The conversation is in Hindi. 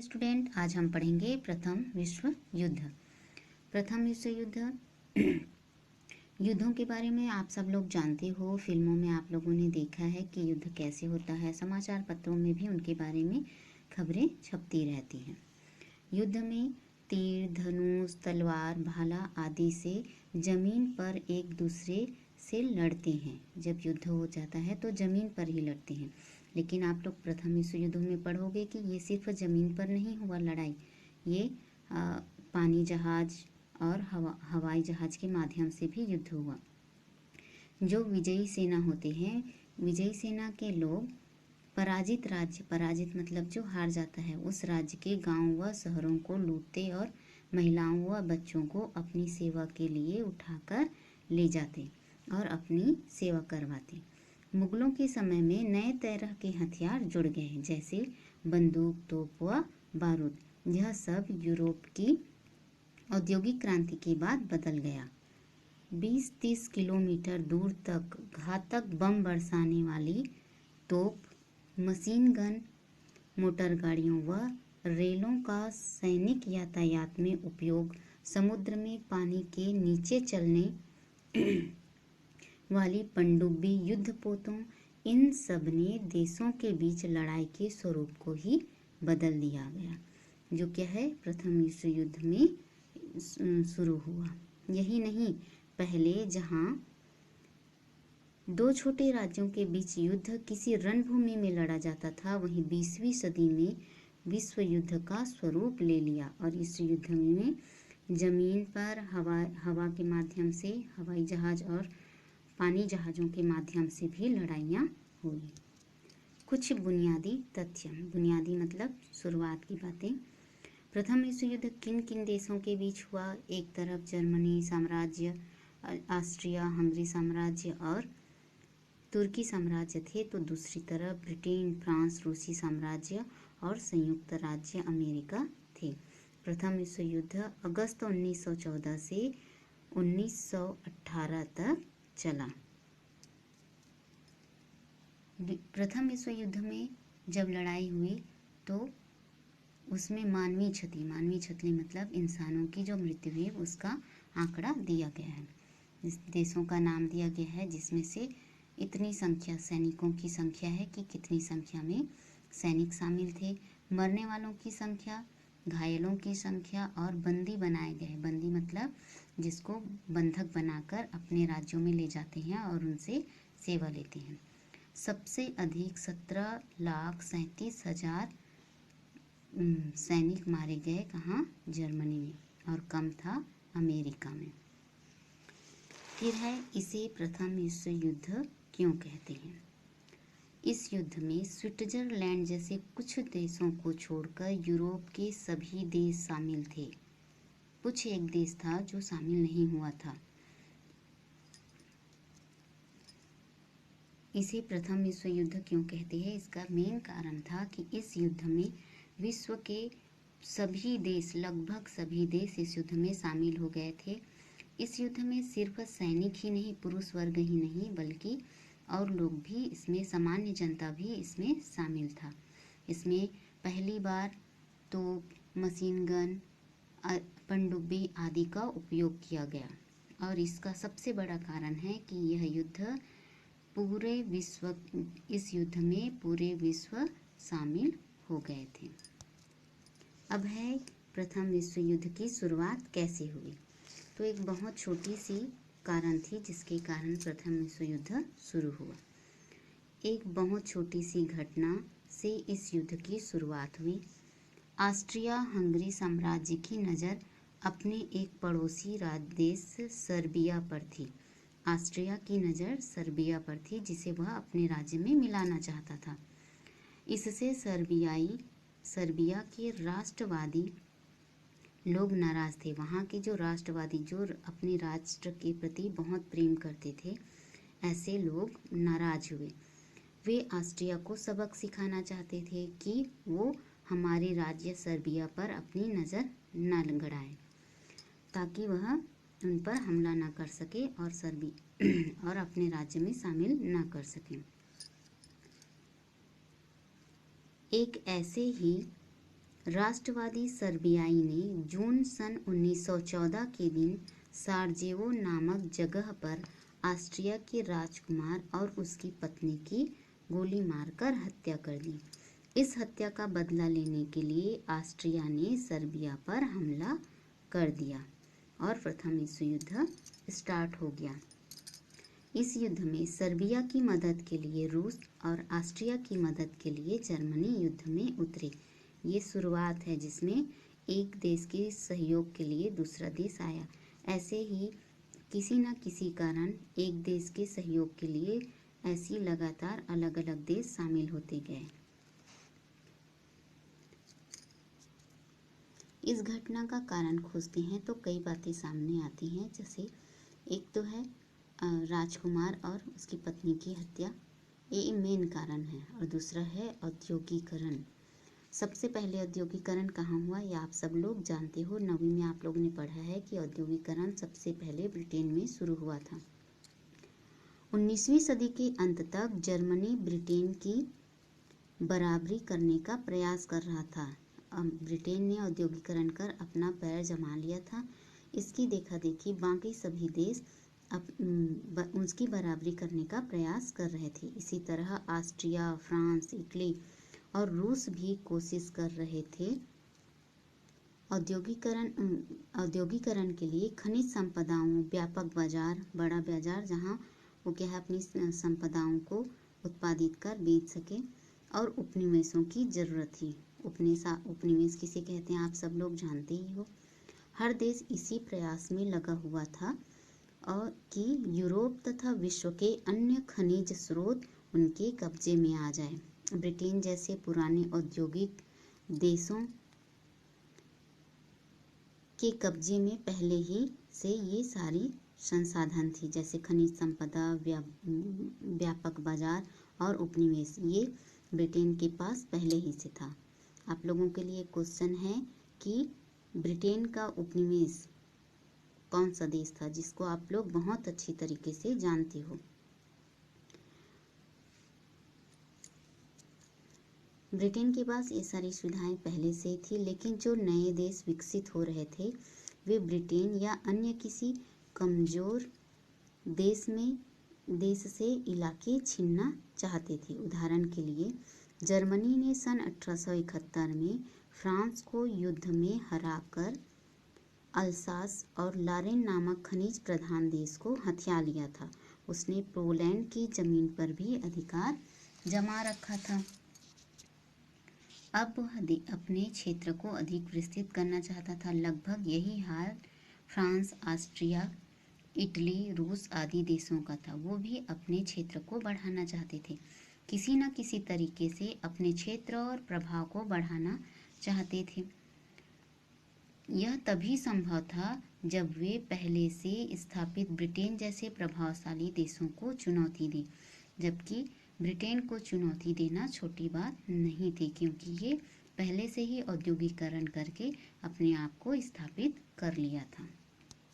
स्टूडेंट, आज हम पढ़ेंगे प्रथम विश्व युद्ध। प्रथम विश्व युद्ध युद्धों के बारे में आप सब लोग जानते हो। फिल्मों में आप लोगों ने देखा है कि युद्ध कैसे होता है। समाचार पत्रों में भी उनके बारे में खबरें छपती रहती हैं। युद्ध में तीर, धनुष, तलवार, भाला आदि से जमीन पर एक दूसरे से लड़ते हैं। जब युद्ध हो जाता है तो जमीन पर ही लड़ते हैं। लेकिन आप लोग प्रथम विश्व युद्ध में पढ़ोगे कि ये सिर्फ ज़मीन पर नहीं हुआ लड़ाई, ये पानी जहाज और हवाई जहाज के माध्यम से भी युद्ध हुआ। जो विजयी सेना होते हैं, विजयी सेना के लोग पराजित राज्य, पराजित मतलब जो हार जाता है, उस राज्य के गांव व शहरों को लूटते और महिलाओं व बच्चों को अपनी सेवा के लिए उठाकर ले जाते और अपनी सेवा करवाते। मुगलों के समय में नए तरह के हथियार जुड़ गए, जैसे बंदूक, तोप व बारूद। यह सब यूरोप की औद्योगिक क्रांति के बाद बदल गया। 20-30 किलोमीटर दूर तक घातक बम बरसाने वाली तोप, मशीन गन, मोटर गाड़ियों व रेलों का सैनिक यातायात में उपयोग, समुद्र में पानी के नीचे चलने वाली पनडुब्बी, युद्धपोतों, इन सब ने देशों के बीच लड़ाई के स्वरूप को ही बदल दिया गया, जो क्या है प्रथम विश्व युद्ध में शुरू हुआ। यही नहीं, पहले जहां दो छोटे राज्यों के बीच युद्ध किसी रणभूमि में लड़ा जाता था, वहीं 20वीं सदी में विश्व युद्ध का स्वरूप ले लिया और इस युद्ध में जमीन पर, हवा के माध्यम से, हवाई जहाज और पानी जहाज़ों के माध्यम से भी लड़ाइयाँ हुई। कुछ बुनियादी तथ्य, बुनियादी मतलब शुरुआत की बातें। प्रथम विश्व युद्ध किन किन देशों के बीच हुआ? एक तरफ जर्मनी साम्राज्य, ऑस्ट्रिया हंगरी साम्राज्य और तुर्की साम्राज्य थे, तो दूसरी तरफ ब्रिटेन, फ्रांस, रूसी साम्राज्य और संयुक्त राज्य अमेरिका थे। प्रथम विश्व युद्ध अगस्त 1914 से 1918 तक चला। प्रथम विश्व युद्ध में जब लड़ाई हुई तो उसमें मानवीय क्षति मतलब इंसानों की जो मृत्यु हुई उसका आंकड़ा दिया गया है। इस देशों का नाम दिया गया है, जिसमें से इतनी संख्या सैनिकों की संख्या है कि कितनी संख्या में सैनिक शामिल थे, मरने वालों की संख्या, घायलों की संख्या और बंदी बनाए गए। बंदी मतलब जिसको बंधक बनाकर अपने राज्यों में ले जाते हैं और उनसे सेवा लेते हैं। सबसे अधिक 17,37,000 सैनिक मारे गए। कहाँ? जर्मनी में। और कम था अमेरिका में। फिर है, इसे प्रथम विश्व युद्ध क्यों कहते हैं? इस युद्ध में स्विट्जरलैंड जैसे कुछ देशों को छोड़कर यूरोप के सभी देश शामिल थे। कुछ एक देश था जो शामिल नहीं हुआ था। इसे प्रथम विश्व युद्ध क्यों कहते हैं? इसका मेन कारण था कि इस युद्ध में विश्व के सभी देश, लगभग सभी देश इस युद्ध में शामिल हो गए थे। इस युद्ध में सिर्फ सैनिक ही नहीं, पुरुष वर्ग ही नहीं, बल्कि और लोग भी इसमें, सामान्य जनता भी इसमें शामिल था। इसमें पहली बार तोप, मशीन गन, पनडुब्बी आदि का उपयोग किया गया और इसका सबसे बड़ा कारण है कि यह युद्ध पूरे विश्व, इस युद्ध में पूरे विश्व शामिल हो गए थे। अब है प्रथम विश्व युद्ध की शुरुआत कैसे हुई? तो एक बहुत छोटी सी कारण थी जिसके कारण प्रथम विश्व युद्ध शुरू हुआ। एक बहुत छोटी सी घटना से इस युद्ध की शुरुआत हुई। ऑस्ट्रिया हंगरी साम्राज्य की नज़र अपने एक पड़ोसी राज्य देश सर्बिया पर थी। ऑस्ट्रिया की नज़र सर्बिया पर थी, जिसे वह अपने राज्य में मिलाना चाहता था। इससे सर्बिया के राष्ट्रवादी लोग नाराज थे। वहाँ के जो राष्ट्रवादी, जो अपने राष्ट्र के प्रति बहुत प्रेम करते थे, ऐसे लोग नाराज हुए। वे ऑस्ट्रिया को सबक सिखाना चाहते थे कि वो हमारे राज्य सर्बिया पर अपनी नज़र न गड़ाए, ताकि वह उन पर हमला न कर सके और और अपने राज्य में शामिल न कर सके। एक ऐसे ही राष्ट्रवादी सर्बियाई ने जून सन 1914 के दिन साराजेवो नामक जगह पर ऑस्ट्रिया के राजकुमार और उसकी पत्नी की गोली मारकर हत्या कर दी। इस हत्या का बदला लेने के लिए ऑस्ट्रिया ने सर्बिया पर हमला कर दिया और प्रथम विश्व युद्ध स्टार्ट हो गया। इस युद्ध में सर्बिया की मदद के लिए रूस और ऑस्ट्रिया की मदद के लिए जर्मनी युद्ध में उतरे। ये शुरुआत है जिसमें एक देश के सहयोग के लिए दूसरा देश आया। ऐसे ही किसी न किसी कारण एक देश के सहयोग के लिए ऐसी लगातार अलग अलग देश शामिल होते गए। इस घटना का कारण खोजते हैं तो कई बातें सामने आती हैं, जैसे एक तो है राजकुमार और उसकी पत्नी की हत्या, ये मेन कारण है, और दूसरा है औद्योगिकरण। सबसे पहले औद्योगिकरण कहाँ हुआ ये आप सब लोग जानते हो, 9वीं में आप लोगों ने पढ़ा है कि औद्योगिकरण सबसे पहले ब्रिटेन में शुरू हुआ था। 19वीं सदी के अंत तक जर्मनी ब्रिटेन की बराबरी करने का प्रयास कर रहा था। ब्रिटेन ने औद्योगिकरण कर अपना पैर जमा लिया था। इसकी देखा देखी बाकी सभी देश उसकी बराबरी करने का प्रयास कर रहे थे। इसी तरह ऑस्ट्रिया, फ्रांस, इटली और रूस भी कोशिश कर रहे थे औद्योगिकरण के लिए। खनिज संपदाओं, व्यापक बाजार, बड़ा बाजार जहां वो क्या है अपनी संपदाओं को उत्पादित कर बेच सके, और उपनिवेशों की जरूरत थी। उपनिवेश किसे कहते हैं आप सब लोग जानते ही हो। हर देश इसी प्रयास में लगा हुआ था और कि यूरोप तथा विश्व के अन्य खनिज स्रोत उनके कब्जे में आ जाए। ब्रिटेन जैसे पुराने औद्योगिक देशों के कब्जे में पहले ही से ये सारी संसाधन थी, जैसे खनिज संपदा, व्यापक बाजार और उपनिवेश, ये ब्रिटेन के पास पहले ही से था। आप लोगों के लिए क्वेश्चन है कि ब्रिटेन का उपनिवेश कौन सा देश था, जिसको आप लोग बहुत अच्छी तरीके से जानते हो। ब्रिटेन के पास ये सारी सुविधाएं पहले से थी, लेकिन जो नए देश विकसित हो रहे थे वे ब्रिटेन या अन्य किसी कमजोर देश से इलाके छीनना चाहते थे। उदाहरण के लिए जर्मनी ने सन 1871 में फ्रांस को युद्ध में हराकर अल्सास और लॉरेन नामक खनिज प्रधान देश को हथिया लिया था। उसने पोलैंड की जमीन पर भी अधिकार जमा रखा था। अब वह अपने क्षेत्र को अधिक विस्तृत करना चाहता था। लगभग यही हाल फ्रांस, ऑस्ट्रिया, इटली, रूस आदि देशों का था। वो भी अपने क्षेत्र को बढ़ाना चाहते थे, किसी न किसी तरीके से अपने क्षेत्र और प्रभाव को बढ़ाना चाहते थे। यह तभी संभव था जब वे पहले से स्थापित ब्रिटेन जैसे प्रभावशाली देशों को चुनौती दें, जबकि ब्रिटेन को चुनौती देना छोटी बात नहीं थी, क्योंकि ये पहले से ही औद्योगिकरण करके अपने आप को स्थापित कर लिया था।